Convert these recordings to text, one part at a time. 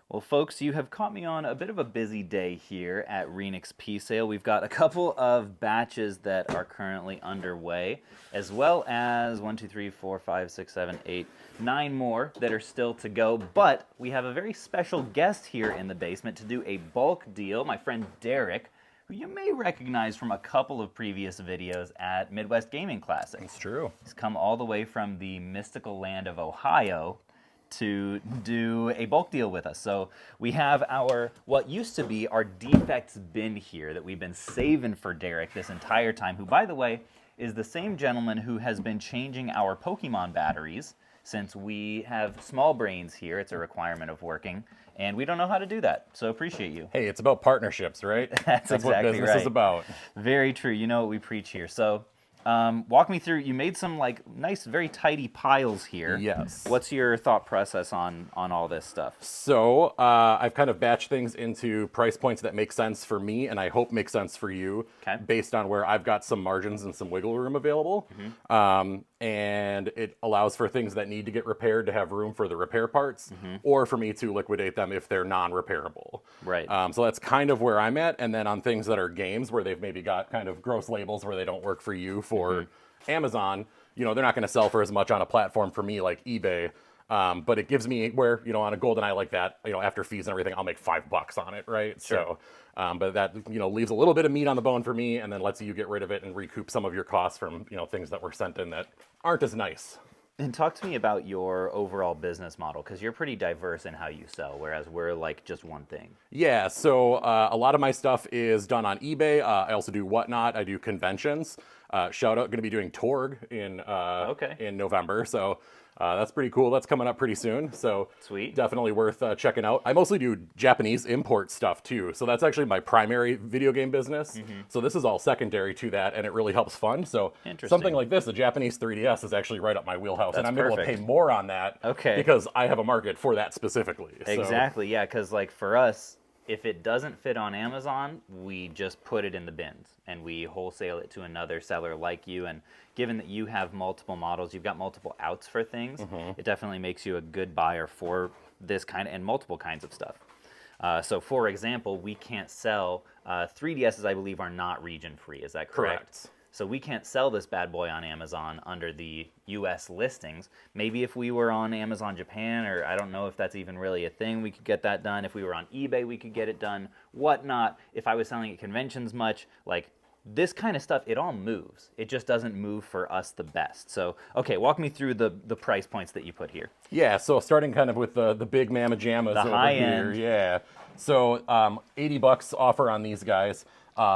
Well, folks, you have caught me on a bit of a busy day here at Renix P Sale. We've got a couple of batches that are currently underway, as well as 1, 2, 3, 4, 5, 6, 7, 8, 9 more that are still to go. But we have a very special guest here in the basement to do a bulk deal. My friend Derek, who you may recognize from a couple of previous videos at Midwest Gaming Classic. It's true. He's come all the way from the mystical land of Ohio to do a bulk deal with us. So we have our, what used to be our defects bin here that we've been saving for Derek this entire time, who, by the way, is the same gentleman who has been changing our Pokemon batteries since we have small brains here. It's a requirement of working, and we don't know how to do that. So appreciate you. Hey, it's about partnerships, right? That's what exactly business right. is about. Very true. You know what we preach here. So walk me through, you made some like nice, very tidy piles here. Yes. What's your thought process on all this stuff? So I've kind of batched things into price points that make sense for me and I hope make sense for you, Okay. based on where I've got some margins and some wiggle room available. And it allows for things that need to get repaired to have room for the repair parts, or for me to liquidate them if they're non-repairable. Right. So that's kind of where I'm at. And then on things that are games where they've maybe got kind of gross labels where they don't work for you for Amazon, they're not going to sell for as much on a platform for me like eBay. But it gives me where, on a GoldenEye like that, after fees and everything, I'll make $5 on it, right? Sure. So, but that, leaves a little bit of meat on the bone for me and then lets you get rid of it and recoup some of your costs from, things that were sent in that aren't as nice. And talk to me about your overall business model, because you're pretty diverse in how you sell, whereas we're like just one thing. Yeah, so a lot of my stuff is done on eBay. I also do Whatnot. I do conventions. Shout out, going to be doing Torg in November. So that's pretty cool. That's coming up pretty soon. So Sweet. Definitely worth checking out. I mostly do Japanese import stuff too. So that's actually my primary video game business. So this is all secondary to that, and it really helps fund. So something like this, the Japanese 3DS, is actually right up my wheelhouse, and I'm able to pay more on that because I have a market for that specifically. Exactly, yeah, because like for us, if it doesn't fit on Amazon, we just put it in the bins and we wholesale it to another seller like you. And given that you have multiple models, you've got multiple outs for things, it definitely makes you a good buyer for this kind of and multiple kinds of stuff. So for example, we can't sell 3DSs, I believe, are not region free. Is that correct? So we can't sell this bad boy on Amazon under the US listings. Maybe if we were on Amazon Japan, or I don't know if that's even really a thing, we could get that done. If we were on eBay, we could get it done. Whatnot. If I was selling at conventions much, like this kind of stuff, it all moves. It just doesn't move for us the best. So, okay, walk me through the price points that you put here. Yeah, so starting kind of with the big mamma jammas over high here. end. Yeah. So $80 offer on these guys.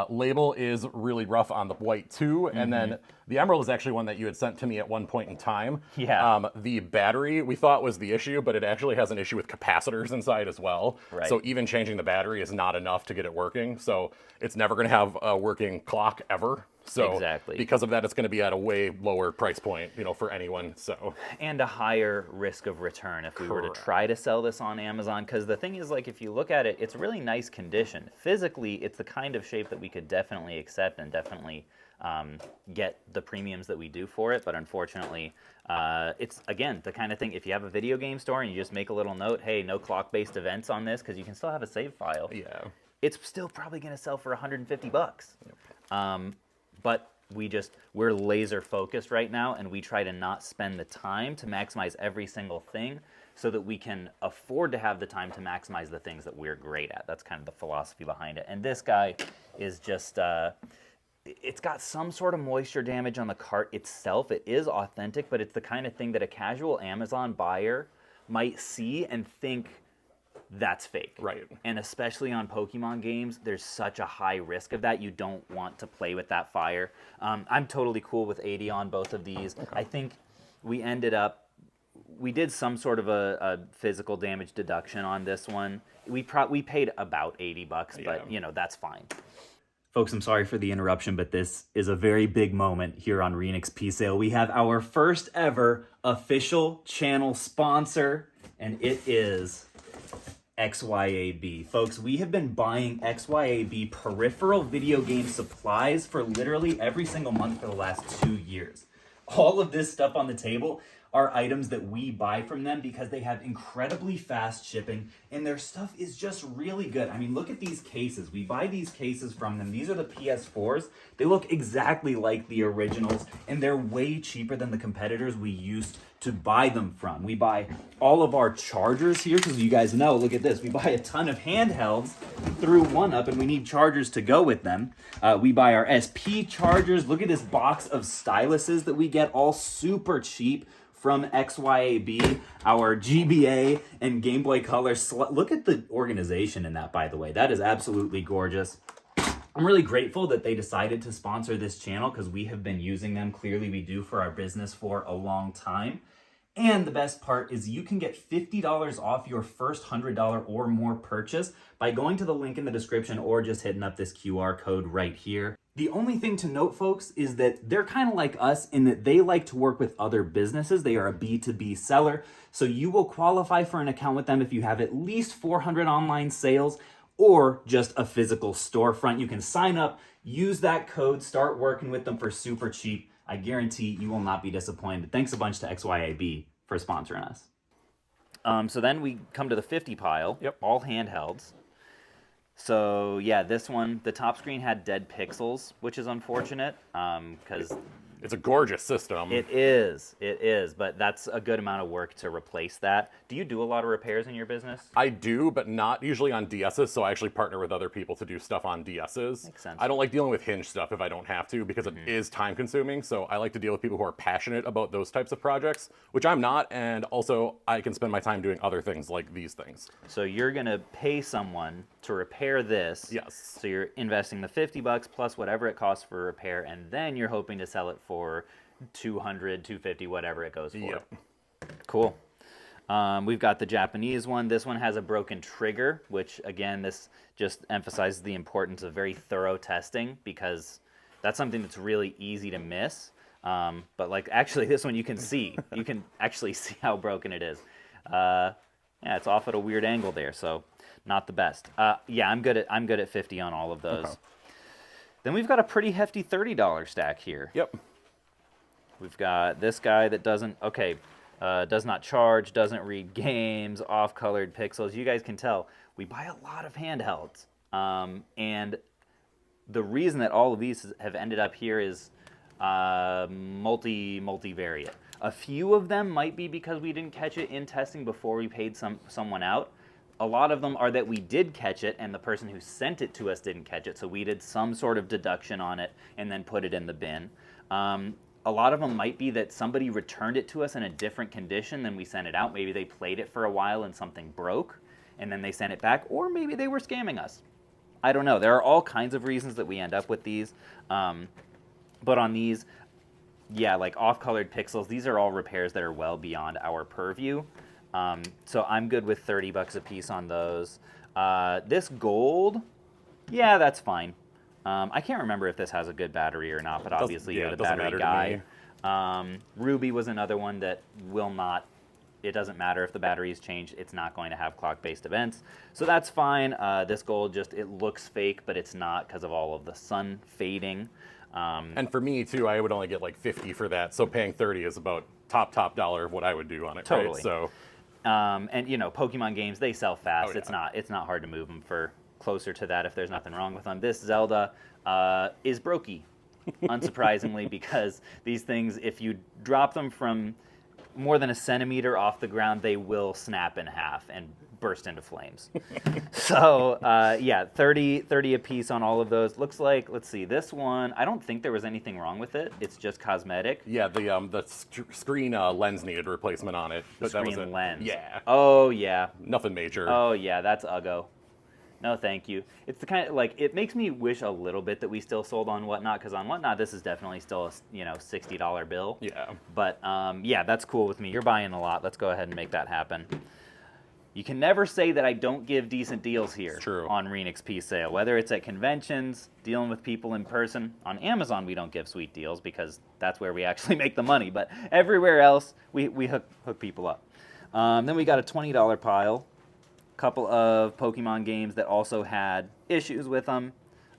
Label is really rough on the white too, and then the emerald is actually one that you had sent to me at one point in time. Yeah. The battery we thought was the issue, but it actually has an issue with capacitors inside as well. Right. So even changing the battery is not enough to get it working. So it's never going to have a working clock ever. So Exactly. because of that, it's going to be at a way lower price point, for anyone. So And a higher risk of return if we were to try to sell this on Amazon. Because the thing is, like, if you look at it, it's really nice condition. Physically, it's the kind of shape that we could definitely accept and definitely get the premiums that we do for it. But unfortunately, it's, again, the kind of thing, if you have a video game store and you just make a little note, hey, no clock-based events on this, because you can still have a save file. yeah. It's still probably going to sell for $150. But we're laser focused right now, and we try to not spend the time to maximize every single thing so that we can afford to have the time to maximize the things that we're great at. That's kind of the philosophy behind it. And this guy is just, it's got some sort of moisture damage on the cart itself. It is authentic, but it's the kind of thing that a casual Amazon buyer might see and think, that's fake. Right. And especially on Pokemon games, there's such a high risk of that. You don't want to play with that fire. I'm totally cool with 80 on both of these. Okay. I think we did some sort of a physical damage deduction on this one. We paid about $80, but that's fine. Folks, I'm sorry for the interruption, but this is a very big moment here on Renix P Sale. We have our first ever official channel sponsor, and it is XYAB. Folks, we have been buying XYAB peripheral video game supplies for literally every single month for the last 2 years. All of this stuff on the table are items that we buy from them because they have incredibly fast shipping and their stuff is just really good. I mean, look at these cases. We buy these cases from them. These are the PS4s. They look exactly like the originals and they're way cheaper than the competitors we used to buy them from. We buy all of our chargers here because you guys know, look at this. We buy a ton of handhelds through OneUp and we need chargers to go with them. We buy our SP chargers. Look at this box of styluses that we get, all super cheap from XYAB, our GBA and Game Boy Color. Look at the organization in that, by the way. That is absolutely gorgeous. I'm really grateful that they decided to sponsor this channel because we have been using them. Clearly we do for our business for a long time. And the best part is you can get $50 off your first $100 or more purchase by going to the link in the description or just hitting up this QR code right here. The only thing to note, folks, is that they're kind of like us in that they like to work with other businesses. They are a B2B seller. So you will qualify for an account with them if you have at least 400 online sales or just a physical storefront. You can sign up, use that code, start working with them for super cheap. I guarantee you will not be disappointed. Thanks a bunch to XYAB for sponsoring us. So then we come to the 50 pile, all handhelds. So yeah, this one, the top screen had dead pixels, which is unfortunate because it's a gorgeous system. It is, but that's a good amount of work to replace that. Do you do a lot of repairs in your business? I do, but not usually on DSs, so I actually partner with other people to do stuff on DSs. Makes sense. I don't like dealing with hinge stuff if I don't have to because it is time consuming, so I like to deal with people who are passionate about those types of projects, which I'm not, and also I can spend my time doing other things like these things. So you're gonna pay someone to repair this. Yes. So you're investing the $50 plus whatever it costs for repair, and then you're hoping to sell it for $200, $250, whatever it goes for. Yep. Cool. We've got the Japanese one. This one has a broken trigger, which again, this just emphasizes the importance of very thorough testing because that's something that's really easy to miss. But like actually this one you can actually see how broken it is. Yeah, it's off at a weird angle there, so not the best. Yeah, I'm good at 50 on all of those. Okay. Then we've got a pretty hefty $30 stack here. Yep. We've got this guy that does not charge, doesn't read games, off-colored pixels. You guys can tell we buy a lot of handhelds, and the reason that all of these have ended up here is multivariate. A few of them might be because we didn't catch it in testing before we paid someone out. A lot of them are that we did catch it and the person who sent it to us didn't catch it, so we did some sort of deduction on it and then put it in the bin. A lot of them might be that somebody returned it to us in a different condition than we sent it out. Maybe they played it for a while and something broke and then they sent it back, or maybe they were scamming us. I don't know. There are all kinds of reasons that we end up with these. But on these, yeah, like off-colored pixels, these are all repairs that are well beyond our purview. So I'm good with $30 a piece on those. This gold, yeah, that's fine. I can't remember if this has a good battery or not, but obviously you're the battery guy. Ruby was another one that will not, it doesn't matter if the battery is changed, it's not going to have clock-based events. So that's fine. This gold just, it looks fake, but it's not because of all of the sun fading. And for me too, I would only get like 50 for that. So paying 30 is about top dollar of what I would do on it. Totally. Right? So, and you know, Pokemon games, they sell fast. Oh, yeah. It's not hard to move them for closer to that if there's nothing wrong with them. This Zelda is brokey, unsurprisingly, because these things, if you drop them from more than a centimeter off the ground, they will snap in half and burst into flames. So yeah, 30 a piece on all of those. Looks like, let's see, this one, I don't think there was anything wrong with it. It's just cosmetic. Yeah, the screen lens needed replacement on it. But the screen lens. Yeah. Oh yeah. Nothing major. Oh yeah, that's uggo. No, thank you. It's the kind of, like, it makes me wish a little bit that we still sold on Whatnot, because on Whatnot, this is definitely still a, you know, $60 bill. Yeah. But, yeah, that's cool with me. You're buying a lot. Let's go ahead and make that happen. You can never say that I don't give decent deals here. True. On RenXP sale, whether it's at conventions, dealing with people in person. On Amazon, we don't give sweet deals because that's where we actually make the money. But everywhere else, we hook people up. Then we got a $20 pile. Couple of Pokemon games that also had issues with them.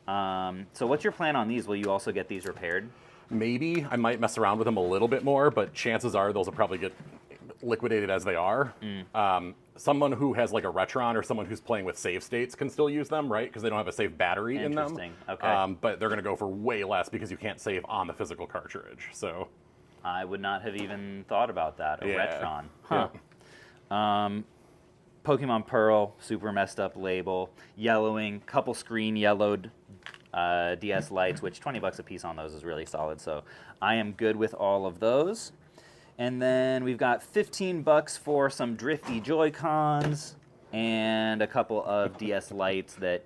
So what's your plan on these? Will you also get these repaired? maybe I might mess around with them a little bit more, but chances are those will probably get liquidated as they are. Someone who has like a Retron or someone who's playing with save states can still use them, right? Because they don't have a save battery in them. Interesting. Okay. But they're going to go for way less because you can't save on the physical cartridge. So I would not have even thought about that. A yeah. Retron. Huh. Pokemon Pearl, super messed up label. Yellowing, couple screen yellowed DS lights, which $20 a piece on those is really solid. So I am good with all of those. And then we've got $15 for some drifty Joy-Cons and a couple of DS lights that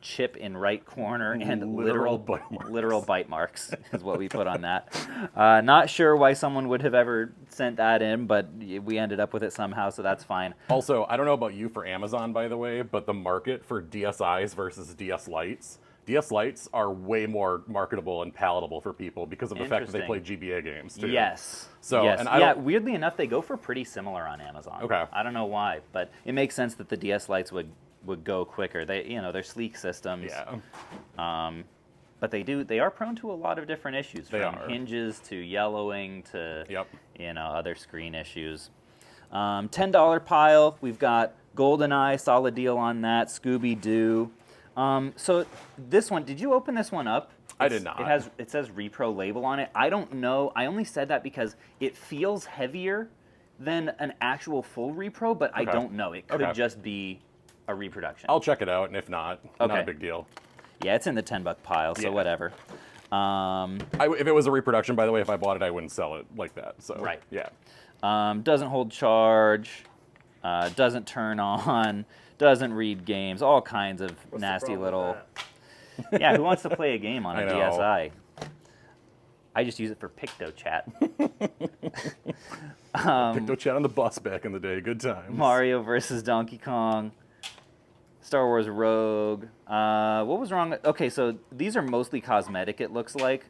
chip in right corner and literal bite marks is what we put on that. Not sure why someone would have ever sent that in, but we ended up with it somehow, so that's fine. Also, I don't know about you for Amazon, by the way, but the market for DSIs versus DS Lites are way more marketable and palatable for people because of the fact that they play GBA games too. Yes. So yes. and weirdly enough, they go for pretty similar on Amazon. Okay. I don't know why, but it makes sense that the DS Lites would go quicker. They're sleek systems. Yeah. But they are prone to a lot of different issues, They from are. hinges to yellowing to Yep. other screen issues. $10 pile. We've got GoldenEye, solid deal on that. Scooby Doo. So this one, did you open this one up? I did not. It says repro label on it. I don't know. I only said that because it feels heavier than an actual full repro, but I don't know. It could just be a reproduction. I'll check it out, and if not, not a big deal. Yeah, it's in the $10 pile, so whatever. If it was a reproduction, by the way, if I bought it, I wouldn't sell it like that. So Right. Yeah. Doesn't hold charge, doesn't turn on, doesn't read games, all kinds of nasty little... Yeah, who wants to play a game on a DSi? I just use it for Picto Chat. Picto Chat on the bus back in the day. Good times. Mario versus Donkey Kong. Star Wars Rogue. What was wrong? Okay, so these are mostly cosmetic, it looks like.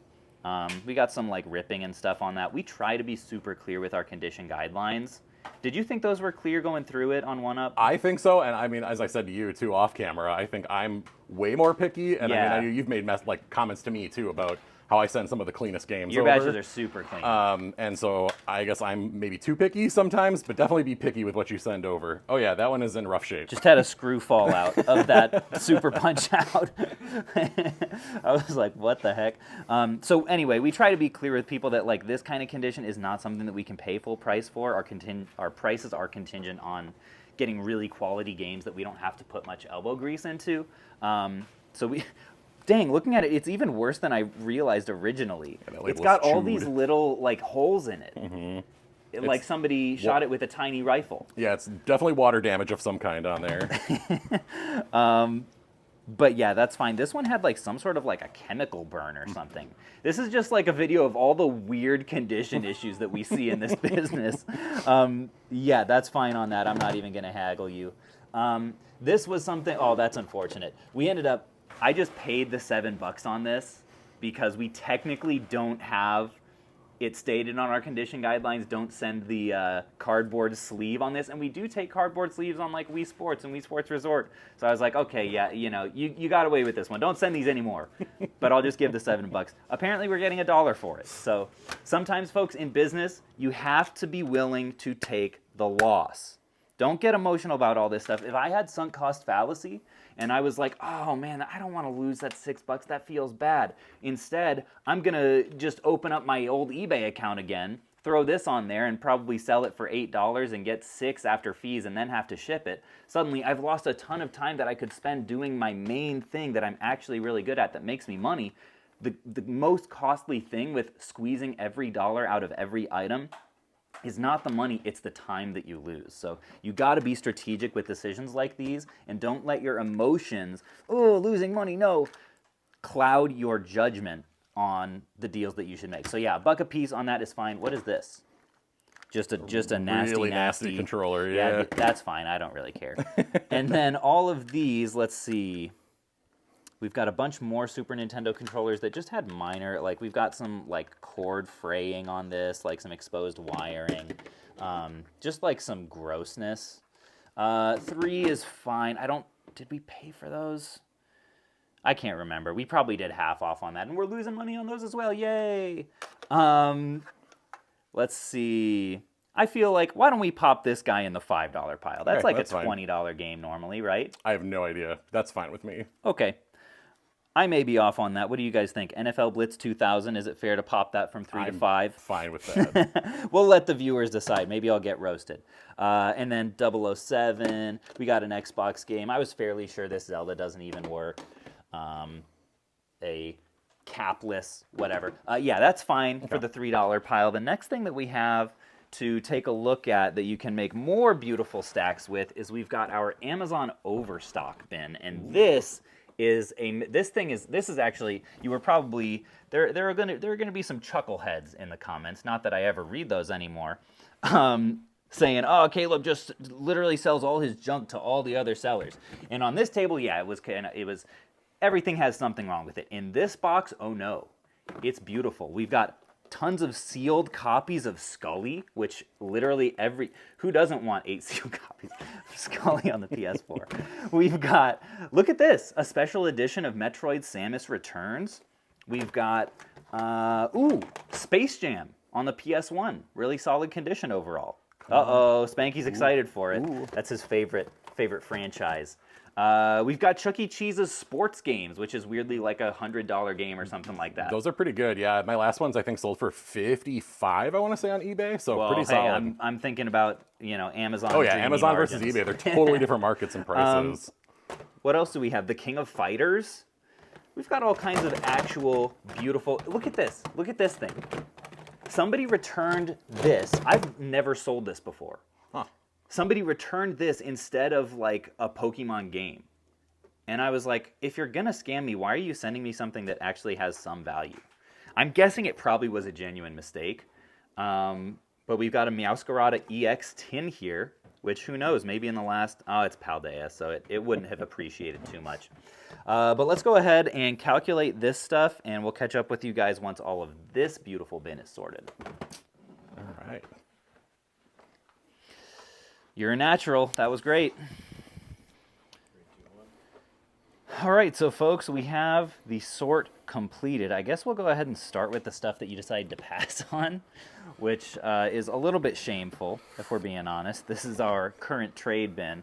We got some like ripping and stuff on that. We try to be super clear with our condition guidelines. Did you think those were clear going through it on 1UP? I think so, and I mean, as I said to you too off camera, I think I'm way more picky, and I mean, you've made comments to me too about how I send some of the cleanest games Your over. badges are super clean. And so I guess I'm maybe too picky sometimes, but definitely be picky with what you send over. Oh yeah, that one is in rough shape. Just had a screw fall out of that super punch out. I was like, what the heck? So anyway, we try to be clear with people that like this kind of condition is not something that we can pay full price for. Our prices are contingent on getting really quality games that we don't have to put much elbow grease into. Dang, looking at it, it's even worse than I realized originally. Yeah, it's got all these little like holes in it. Mm-hmm. Like somebody shot it with a tiny rifle. Yeah, it's definitely water damage of some kind on there. But yeah, that's fine. This one had like some sort of like a chemical burn or something. This is just like a video of all the weird condition issues that we see in this business. Yeah, that's fine on that. I'm not even going to haggle you. This was something, oh, that's unfortunate. We ended up, I just paid the $7 on this because we technically don't have it stated on our condition guidelines, don't send the cardboard sleeve on this, and we do take cardboard sleeves on like Wii Sports and Wii Sports Resort. So I was like, okay, yeah, you got away with this one. Don't send these anymore, but I'll just give the $7. Apparently we're getting $1 for it. So sometimes, folks, in business, you have to be willing to take the loss. Don't get emotional about all this stuff. If I had sunk cost fallacy and I was like, oh man, I don't want to lose that $6, that feels bad. Instead, I'm going to just open up my old eBay account again, throw this on there and probably sell it for $8 and get $6 after fees and then have to ship it. Suddenly, I've lost a ton of time that I could spend doing my main thing that I'm actually really good at that makes me money. The most costly thing with squeezing every dollar out of every item is not the money, it's the time that you lose. So you got to be strategic with decisions like these and don't let your emotions, oh, losing money, no, cloud your judgment on the deals that you should make. So yeah, $1 a piece on that is fine. What is this? Just a nasty, really nasty controller, yeah. That's fine, I don't really care. And then all of these, let's see. We've got a bunch more Super Nintendo controllers that just had minor, like we've got some like cord fraying on this, like some exposed wiring, just like some grossness. 3 is fine. Did we pay for those? I can't remember. We probably did half off on that, and we're losing money on those as well. Yay! Let's see. I feel like, why don't we pop this guy in the $5 pile? That's Okay, like that's a $20 game normally, right? I have no idea. That's fine with me. Okay. I may be off on that. What do you guys think? NFL Blitz 2000, is it fair to pop that from 3 to 5? Fine with that. We'll let the viewers decide. Maybe I'll get roasted. And then 007, we got an Xbox game. I was fairly sure this Zelda doesn't even work. A capless, whatever. Yeah, that's fine for the $3 pile. The next thing that we have to take a look at that you can make more beautiful stacks with is we've got our Amazon overstock bin, and this is actually, you were probably there are gonna be some chuckleheads in the comments. Not that I ever read those anymore. Saying, oh, Caleb just literally sells all his junk to all the other sellers. And on this table, yeah, it was everything has something wrong with it. In this box, oh no, it's beautiful. We've got tons of sealed copies of Scully, which literally who doesn't want 8 sealed copies of Scully on the PS4? We've got, look at this, a special edition of Metroid Samus Returns. We've got, Space Jam on the PS1. Really solid condition overall. Uh-oh, Spanky's excited for it. Ooh. That's his favorite franchise. We've got Chuck E. Cheese's sports games, which is weirdly like a $100 game or something like that. Those are pretty good, yeah. My last ones I think sold for $55, I want to say, on eBay, so well, pretty solid. I'm thinking about, Amazon. Oh yeah, Amazon versus eBay, they're totally different markets and prices. What else do we have? The King of Fighters. We've got all kinds of actual beautiful, look at this thing. Somebody returned this. I've never sold this before. Huh. Somebody returned this instead of like a Pokemon game. And I was like, if you're gonna scam me, why are you sending me something that actually has some value? I'm guessing it probably was a genuine mistake. But we've got a Meowscarada EX tin here, which who knows, maybe in the last, it's Paldea, so it wouldn't have appreciated too much. But let's go ahead and calculate this stuff, and we'll catch up with you guys once all of this beautiful bin is sorted. All right. You're a natural. That was great. All right, so folks, we have the sort completed. I guess we'll go ahead and start with the stuff that you decided to pass on, which is a little bit shameful, if we're being honest. This is our current trade bin.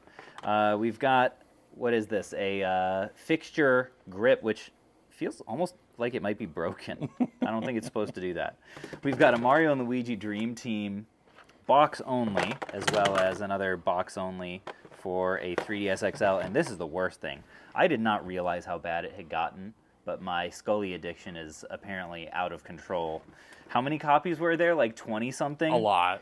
We've got, what is this? A fixture grip, which feels almost like it might be broken. I don't think it's supposed to do that. We've got a Mario and Luigi Dream Team box only, as well as another box only for a 3DS XL, and this is the worst thing. I did not realize how bad it had gotten, but my Scully addiction is apparently out of control. How many copies were there? Like 20-something? A lot.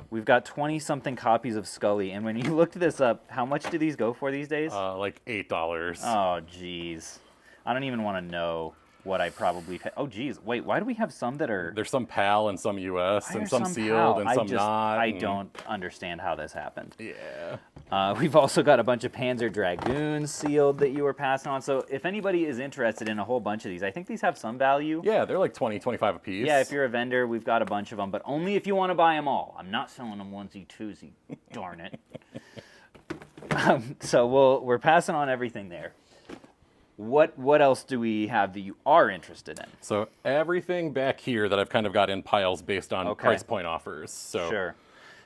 We've got 20-something copies of Scully, and when you looked this up, how much do these go for these days? Like $8. Oh, jeez. I don't even want to know what I probably pay. Oh, geez. Wait, why do we have some that are... There's some PAL and some US Why and are some sealed PAL? and some not. I don't understand how this happened. Yeah. We've also got a bunch of Panzer Dragoons sealed that you were passing on. So if anybody is interested in a whole bunch of these, I think these have some value. Yeah, they're like 20, 25 a piece. Yeah, if you're a vendor, we've got a bunch of them, but only if you want to buy them all. I'm not selling them onesie-twosie. Darn it. So we're passing on everything there. What else do we have that you are interested in? So everything back here that I've kind of got in piles based on price point offers. So sure.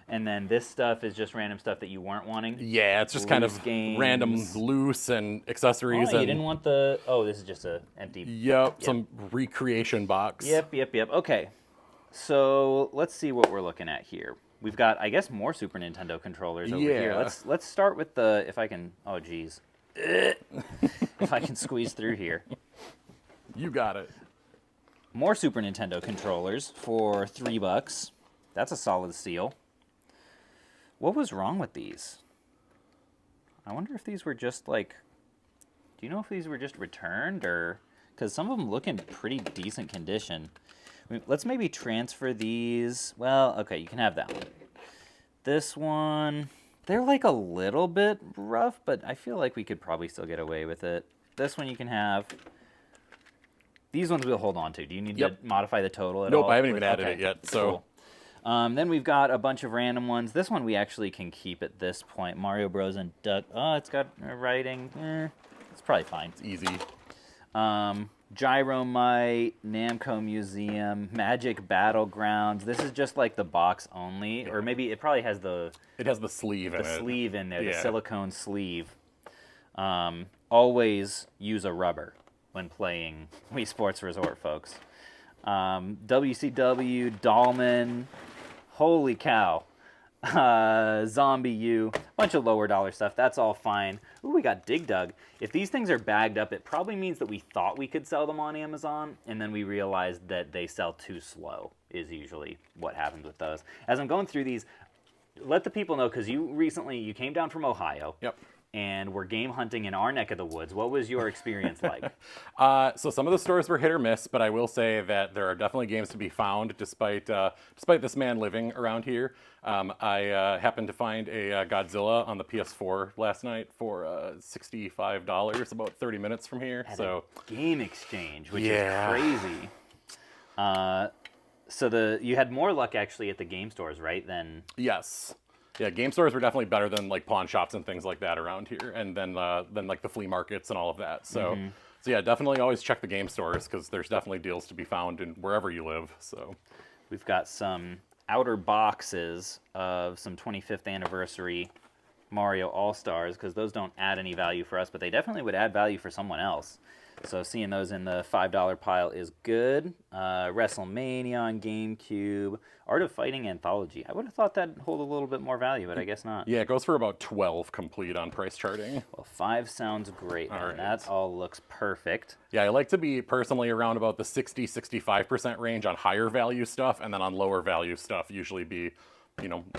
And then this stuff is just random stuff that you weren't wanting? Yeah, it's just kind of games. random loose and accessories. Oh, you didn't want the... Oh, this is just an empty... Yep, some recreation box. Yep. Okay. So let's see what we're looking at here. We've got, I guess, more Super Nintendo controllers over here. Let's start with the... If I can... Oh, geez. If I can squeeze through here. You got it. More Super Nintendo controllers for $3. That's a solid steal. What was wrong with these? I wonder if these were just like... Do you know if these were just returned or... Because some of them look in pretty decent condition. Let's maybe transfer these. Well, okay, you can have that one. This one... They're like a little bit rough, but I feel like we could probably still get away with it. This one you can have. These ones we'll hold on to. Do you need to modify the total at all? Nope, I haven't even added it yet. So, cool. Then we've got a bunch of random ones. This one we actually can keep at this point. Mario Bros. And Duck. Oh, it's got writing. It's probably fine. It's easy. Gyromite, Namco Museum, Magic Battlegrounds. This is just like the box only, or maybe it probably has the sleeve in it. sleeve in there, the Yeah. silicone sleeve. Always use a rubber when playing Wii Sports Resort, folks. WCW, Dahlman, holy cow. Zombie U, bunch of lower dollar stuff. That's all fine. Ooh, we got Dig Dug. If these things are bagged up, it probably means that we thought we could sell them on Amazon, and then we realized that they sell too slow, is usually what happens with those. As I'm going through these, let the people know, because you came down from Ohio. Yep. And we're game hunting in our neck of the woods. What was your experience like? So some of the stores were hit or miss, but I will say that there are definitely games to be found despite this man living around here. I happened to find a Godzilla on the PS4 last night for $65, about 30 minutes from here. A Game Exchange, which is crazy. So you had more luck actually at the game stores, right? Yes. Yeah, game stores were definitely better than like pawn shops and things like that around here, and then like the flea markets and all of that. So, so yeah, definitely always check the game stores because there's definitely deals to be found in wherever you live. So, we've got some outer boxes of some 25th anniversary Mario All-Stars because those don't add any value for us, but they definitely would add value for someone else. So seeing those in the $5 pile is good. WrestleMania on GameCube. Art of Fighting Anthology. I would have thought that'd hold a little bit more value, but I guess not. Yeah, it goes for about 12 complete on price charting. Well, 5 sounds great. All right. That all looks perfect. Yeah, I like to be personally around about the 60-65% range on higher value stuff, and then on lower value stuff usually be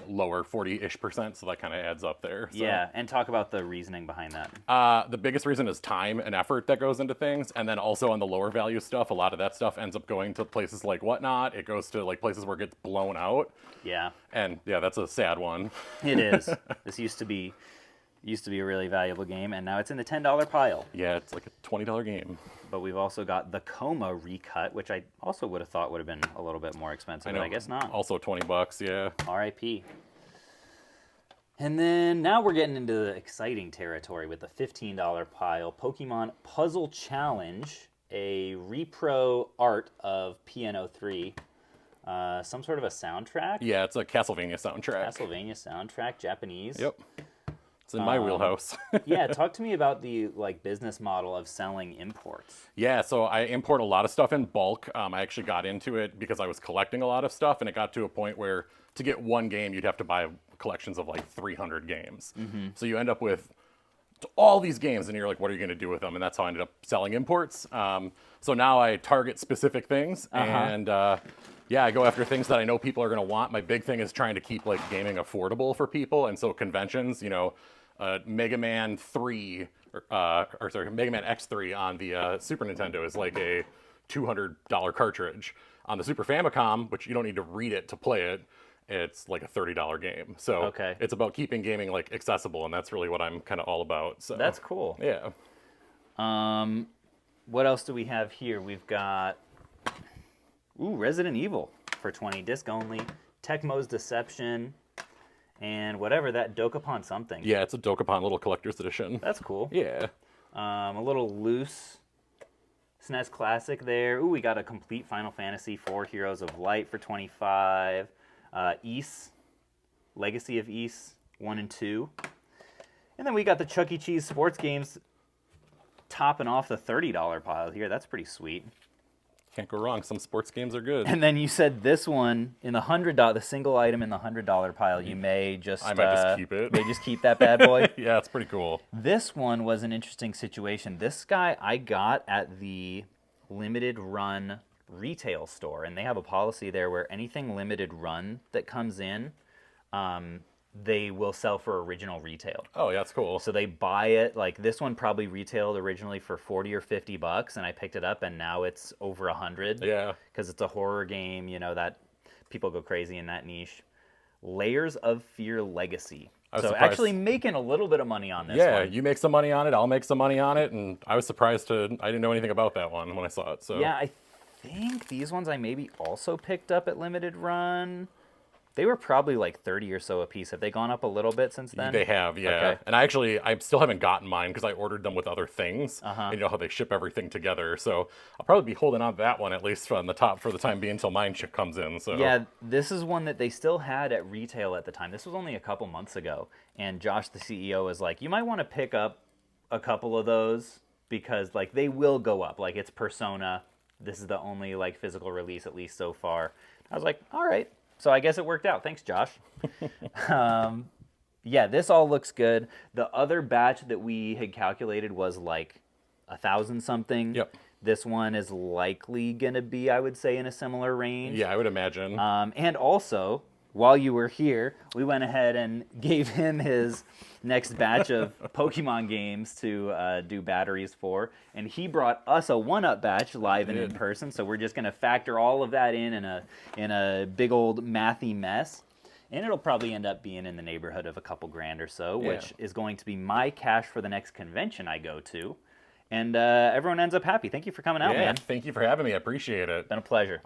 lower 40-ish%, so that kind of adds up there. So. Yeah, and talk about the reasoning behind that. The biggest reason is time and effort that goes into things, and then also on the lower value stuff, a lot of that stuff ends up going to places like Whatnot. It goes to like places where it gets blown out. Yeah. And yeah, that's a sad one. It is. This used to be a really valuable game, and now it's in the $10 pile. Yeah, it's like a $20 game. But we've also got the Coma recut, which I also would have thought would have been a little bit more expensive, but I guess not. Also $20, yeah. R.I.P. And then now we're getting into the exciting territory with the $15 pile. Pokemon Puzzle Challenge, a repro art of PNO3. Some sort of a soundtrack? Yeah, it's a Castlevania soundtrack. Castlevania soundtrack, Japanese. Yep. It's in my wheelhouse. Yeah, talk to me about the business model of selling imports. Yeah, so I import a lot of stuff in bulk. I actually got into it because I was collecting a lot of stuff, and it got to a point where to get one game, you'd have to buy collections of like 300 games. So you end up with all these games, and you're like, what are you going to do with them? And that's how I ended up selling imports. So now I target specific things, and yeah, I go after things that I know people are going to want. My big thing is trying to keep like gaming affordable for people, and so conventions, Mega Man 3, Mega Man X3 on the Super Nintendo is like a $200 cartridge. On the Super Famicom, which you don't need to read it to play it, it's like a $30 game. So it's about keeping gaming like accessible, and that's really what I'm kind of all about. So that's cool. Yeah. What else do we have here? We've got Resident Evil for 20, disc only. Tecmo's Deception. And whatever that Dokapon something. Yeah, it's a Dokapon little collector's edition. That's cool. Yeah. A little loose SNES Classic there. Ooh, we got a complete Final Fantasy IV Heroes of Light for 25. Ys, Legacy of Ys 1 and 2. And then we got the Chuck E. Cheese sports games topping off the $30 pile here. That's pretty sweet. Can't go wrong. Some sports games are good. And then you said this one in the $100, the single item in the $100 pile. You may just I might just keep it. May just keep that bad boy. Yeah, it's pretty cool. This one was an interesting situation. This guy I got at the limited run retail store, and they have a policy there where anything limited run that comes in, they will sell for original retail. Oh, yeah, that's cool. So they buy it, like this one probably retailed originally for $40 or $50, and I picked it up, and now it's over $100. Yeah. Because it's a horror game, that people go crazy in that niche. Layers of Fear Legacy. So surprised. Actually making a little bit of money on this one. Yeah, you make some money on it, I'll make some money on it, and I was surprised I didn't know anything about that one when I saw it. So yeah, I think these ones I maybe also picked up at limited run. They were probably like 30 or so a piece. Have they gone up a little bit since then? They have, yeah. Okay. And I still haven't gotten mine because I ordered them with other things. Uh-huh. And you know how they ship everything together. So I'll probably be holding on to that one at least on the top for the time being until mine comes in. So Yeah, this is one that they still had at retail at the time. This was only a couple months ago. And Josh, the CEO, was like, you might want to pick up a couple of those because like they will go up. Like it's Persona. This is the only like physical release at least so far. I was like, all right. So I guess it worked out. Thanks, Josh. Yeah, this all looks good. The other batch that we had calculated was like 1,000 something. Yep. This one is likely going to be, I would say, in a similar range. yeah, I would imagine. And also, while you were here, we went ahead and gave him his next batch of Pokemon games to do batteries for, and he brought us a 1-up batch live and in person. So we're just going to factor all of that in a big old mathy mess, and it'll probably end up being in the neighborhood of a couple grand or so, which is going to be my cash for the next convention I go to. And everyone ends up happy. Thank you for coming out, man. Thank you for having me. I appreciate it. Been a pleasure.